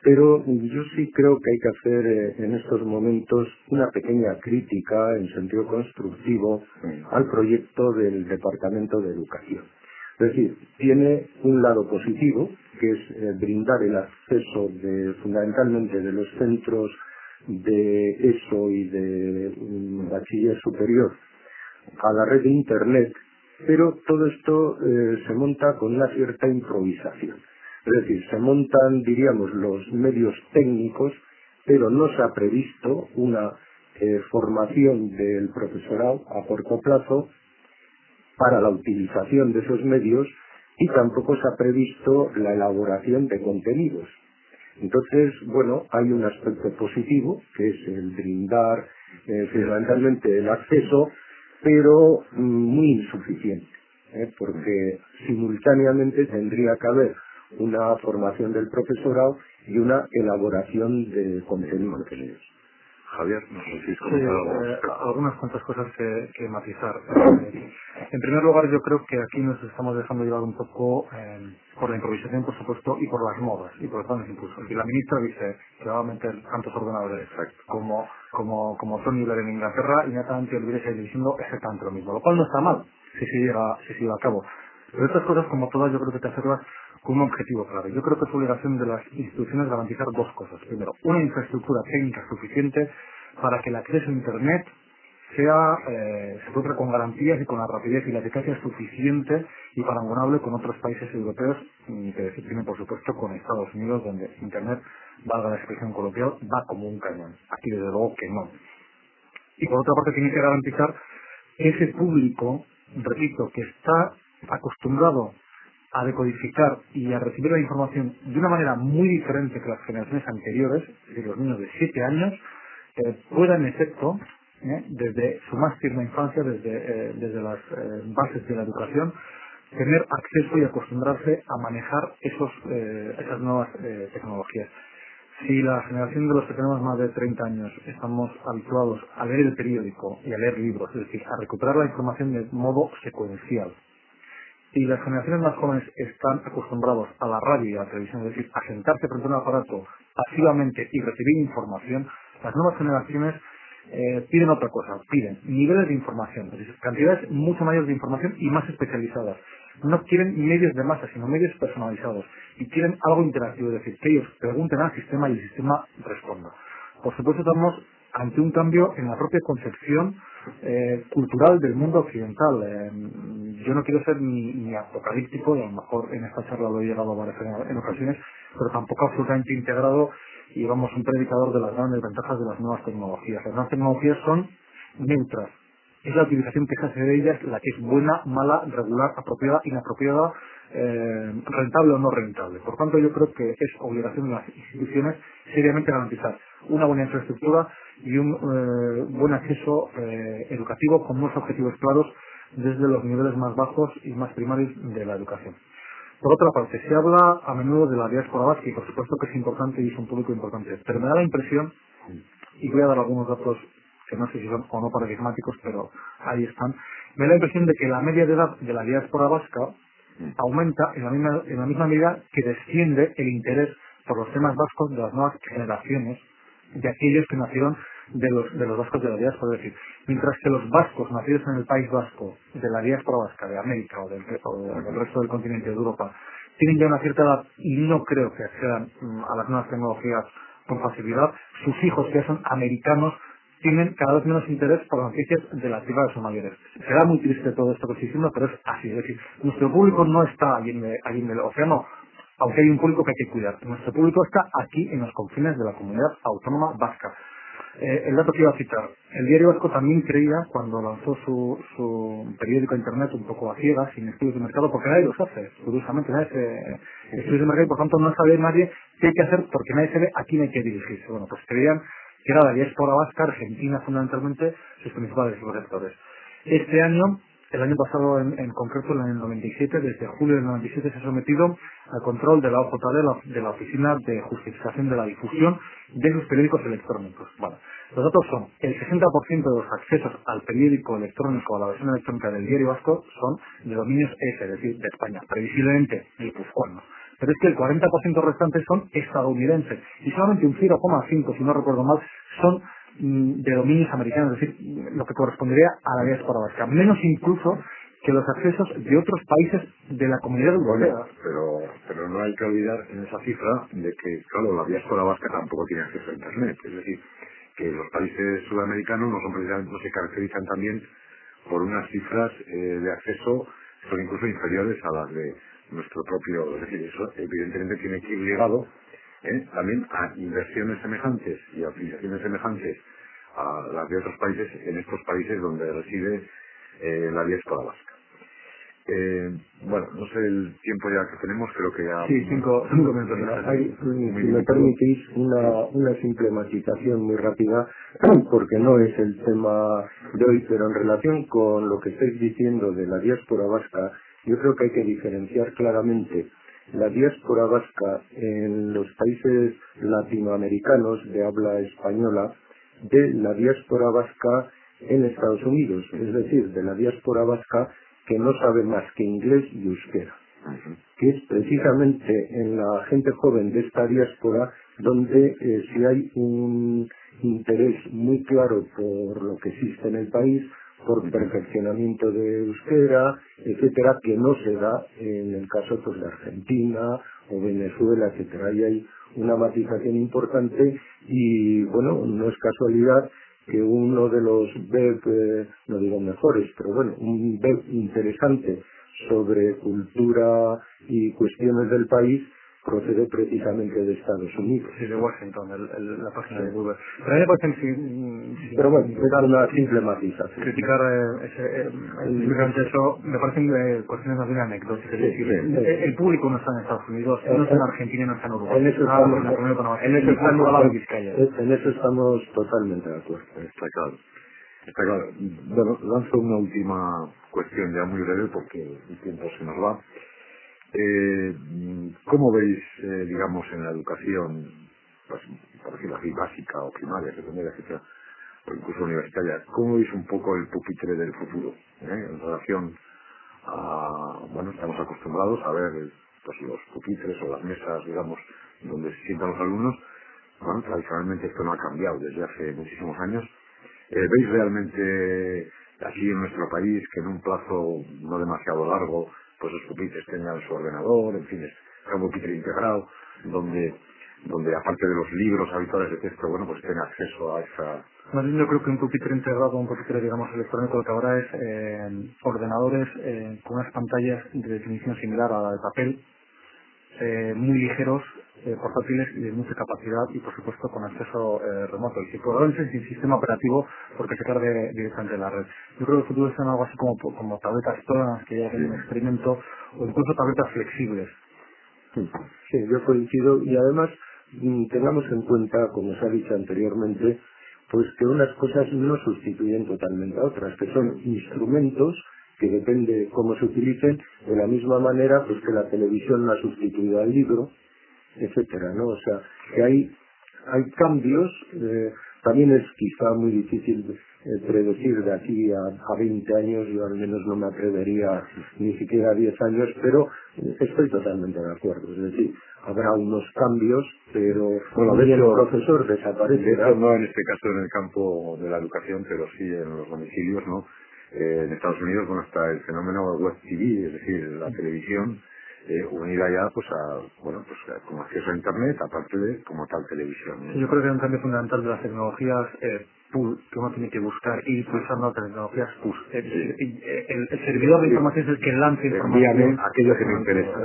pero yo sí creo que hay que hacer en estos momentos una pequeña crítica en sentido constructivo al proyecto del Departamento de Educación. Es decir, tiene un lado positivo, que es brindar el acceso fundamentalmente de los centros de ESO y de bachiller superior a la red de Internet, pero todo esto se monta con una cierta improvisación. Es decir, se montan, diríamos, los medios técnicos, pero no se ha previsto una formación del profesorado a corto plazo para la utilización de esos medios y tampoco se ha previsto la elaboración de contenidos. Entonces, bueno, hay un aspecto positivo, que es el brindar fundamentalmente el acceso, pero muy insuficiente, porque simultáneamente tendría que haber una formación del profesorado y una elaboración de contenidos. Javier, no sé si algunas cuantas cosas que matizar. En primer lugar, yo creo que aquí nos estamos dejando llevar un poco por la improvisación, por supuesto, y por las modas, y por los grandes impulsos. Y la ministra dice que va a meter tantos ordenadores como Tony Blair en Inglaterra, y inmediatamente olvides ir diciendo exactamente lo mismo, lo cual no está mal, si se lleva a cabo. Pero estas cosas, como todas, yo creo que te acercas con un objetivo claro. Yo creo que es obligación de las instituciones garantizar dos cosas. Primero, una infraestructura técnica suficiente para que el acceso a Internet se produzca con garantías y con la rapidez y la eficacia suficiente y parangonable con otros países europeos, y que decir tiene por supuesto con Estados Unidos, donde Internet, valga la expresión coloquial, va como un cañón. Aquí desde luego que no. Y por otra parte tiene que garantizar que ese público, repito, que está acostumbrado a decodificar y a recibir la información de una manera muy diferente que las generaciones anteriores, es decir, los niños de 7 años, puedan en efecto, desde su más tierna infancia, desde las bases de la educación, tener acceso y acostumbrarse a manejar esas nuevas tecnologías. Si la generación de los que tenemos más de 30 años estamos habituados a leer el periódico y a leer libros, es decir, a recuperar la información de modo secuencial, y las generaciones más jóvenes están acostumbrados a la radio y a la televisión, es decir, a sentarse frente a un aparato pasivamente y recibir información, las nuevas generaciones piden otra cosa, piden niveles de información, es decir, cantidades mucho mayores de información y más especializadas. No quieren medios de masa, sino medios personalizados, y quieren algo interactivo, es decir, que ellos pregunten al sistema y el sistema responda. Por supuesto, estamos ante un cambio en la propia concepción cultural del mundo occidental. Yo no quiero ser ni apocalíptico, y a lo mejor en esta charla lo he llegado a parecer en ocasiones, pero tampoco absolutamente integrado y vamos un predicador de las grandes ventajas de las nuevas tecnologías. Las nuevas tecnologías son neutras. Es la utilización que se hace de ellas la que es buena, mala, regular, apropiada, inapropiada, rentable o no rentable. Por tanto, yo creo que es obligación de las instituciones seriamente garantizar una buena infraestructura y un buen acceso educativo con unos objetivos claros desde los niveles más bajos y más primarios de la educación. Por otra parte, se habla a menudo de la diáspora vasca y por supuesto que es importante y es un público importante, pero me da la impresión, y voy a dar algunos datos que no sé si son o no paradigmáticos, pero ahí están, me da la impresión de que la media de edad de la diáspora vasca aumenta en la misma medida que desciende el interés por los temas vascos de las nuevas generaciones, de aquellos que nacieron de los vascos de la diáspora. Es decir, mientras que los vascos nacidos en el País Vasco, de la diáspora vasca, de América o del resto del continente de Europa, tienen ya una cierta edad y no creo que accedan a las nuevas tecnologías con facilidad, sus hijos que ya son americanos tienen cada vez menos interés por las noticias de las cifras de sus mayores. Será muy triste todo esto que estoy diciendo, pero es así. Es decir, nuestro público no está allí en el océano, aunque hay un público que hay que cuidar. Nuestro público está aquí en los confines de la comunidad autónoma vasca. El dato que iba a citar, el Diario Vasco también creía, cuando lanzó su periódico a internet un poco a ciegas, sin estudios de mercado, porque nadie los hace, curiosamente nadie hace estudios de mercado y por tanto no sabe nadie qué hay que hacer porque nadie sabe a quién hay que dirigirse. Bueno, pues creían que era la diáspora vasca, Argentina fundamentalmente, sus principales receptores. Este año, el año pasado en concreto, en el 97, desde julio del 97 se ha sometido al control de la OJD, de la Oficina de Justificación de la Difusión de sus periódicos electrónicos. Bueno, los datos son, el 60% de los accesos al periódico electrónico, a la versión electrónica del Diario Vasco, son de dominios EFE, es decir, de España, previsiblemente guipuzcoanos. Pero pero es que el 40% restante son estadounidenses y solamente un 0,5, si no recuerdo mal, son de dominios americanos, es decir, lo que correspondería a la diáspora vasca, menos incluso que los accesos de otros países de la comunidad europea. Pero no hay que olvidar en esa cifra de que, claro, la diáspora vasca tampoco tiene acceso a Internet, es decir, que los países sudamericanos no se caracterizan también por unas cifras de acceso que son incluso inferiores a las de nuestro propio, es decir, eso evidentemente tiene que ir ligado también a inversiones semejantes y a utilizaciones semejantes a las de otros países en estos países donde reside la diáspora vasca. Bueno, no sé el tiempo ya que tenemos, creo que ya... Sí, cinco minutos. Si me permitís una simple matización muy rápida, porque no es el tema de hoy, pero en relación con lo que estáis diciendo de la diáspora vasca, yo creo que hay que diferenciar claramente la diáspora vasca en los países latinoamericanos de habla española de la diáspora vasca en Estados Unidos, es decir, de la diáspora vasca que no sabe más que inglés y euskera, que es precisamente en la gente joven de esta diáspora donde si hay un interés muy claro por lo que existe en el país, por perfeccionamiento de euskera, etcétera, que no se da en el caso pues de Argentina o Venezuela, etcétera. Ahí hay una matización importante y bueno, no es casualidad que uno de los web, no digo mejores, pero bueno, un web interesante sobre cultura y cuestiones del país procede precisamente de Estados Unidos. Sí, de Washington, la página de Google. Pero a mí me parece pero bueno, es una simple matización. Criticar eso me parecen cuestiones más bien anecdóticas. Es decir, el público no está en Estados Unidos, no está en Argentina, no está en Uruguay. En eso estamos totalmente de acuerdo. Está claro. Está claro. Bueno, lanzo una última cuestión ya muy breve porque el tiempo se nos va. ¿Cómo veis, digamos, en la educación, pues, por decirlo así, básica o primaria, secundaria, etcétera, o incluso universitaria, cómo veis un poco el pupitre del futuro, en relación a, bueno, estamos acostumbrados a ver pues, los pupitres o las mesas, digamos, donde se sientan los alumnos? Bueno, tradicionalmente esto no ha cambiado desde hace muchísimos años. ¿Veis realmente aquí en nuestro país que en un plazo no demasiado largo pues los pupitres tengan su ordenador, en fin, sea un pupitre integrado, donde aparte de los libros habituales de texto, bueno, pues tenga acceso a esa... Más bien yo creo que un pupitre integrado, un pupitre, digamos, electrónico, lo que ahora es ordenadores con unas pantallas de definición similar a la de papel, muy ligeros, portátiles y de mucha capacidad y por supuesto con acceso remoto y probablemente sin sistema operativo porque se cargue directamente de la red. Yo creo que el futuro es algo así como tabletas planas que ya hacen un experimento o incluso tabletas flexibles. Sí, yo coincido y además tengamos en cuenta, como se ha dicho anteriormente, pues que unas cosas no sustituyen totalmente a otras, que son instrumentos que depende cómo se utilicen, de la misma manera pues que la televisión no ha sustituido al libro, etcétera, ¿no? O sea, que hay cambios, también es quizá muy difícil predecir de aquí a 20 años, yo al menos no me atrevería ni siquiera a 10 años, pero estoy totalmente de acuerdo, es decir, habrá unos cambios, pero bueno, de hecho, el profesor desaparece. De hecho, no en este caso en el campo de la educación, pero sí en los domicilios, ¿no? En Estados Unidos, bueno, está el fenómeno web TV, es decir, la televisión, unida ya pues con acceso a internet, aparte de como tal televisión, ¿no? Yo creo que hay un cambio fundamental de las tecnologías pull, que uno tiene que buscar ir pulsando las tecnologías push. El servidor de información es el que lanza información. Aquello que me interesa.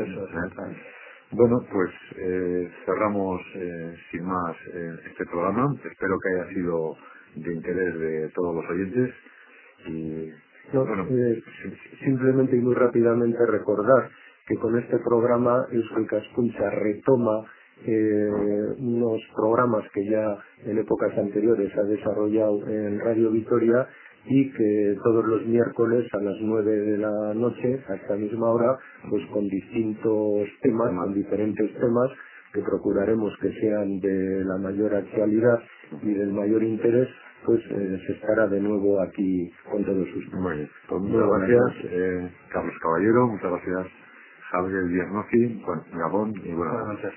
Bueno, pues cerramos sin más este programa. Espero que haya sido de interés de todos los oyentes. Y bueno, simplemente y muy rápidamente recordar que con este programa Euskal Ikaskuntza retoma unos programas que ya en épocas anteriores ha desarrollado en Radio Vitoria y que todos los miércoles a las 9 de la noche, a esta misma hora, pues con distintos temas, con diferentes temas que procuraremos que sean de la mayor actualidad y del mayor interés, pues se estará de nuevo aquí con todos ustedes. Muy bien. Pues muchas gracias, Carlos Caballero, muchas gracias, Javier Diagnóstico, bueno, Gabón y bueno. Buenas noches.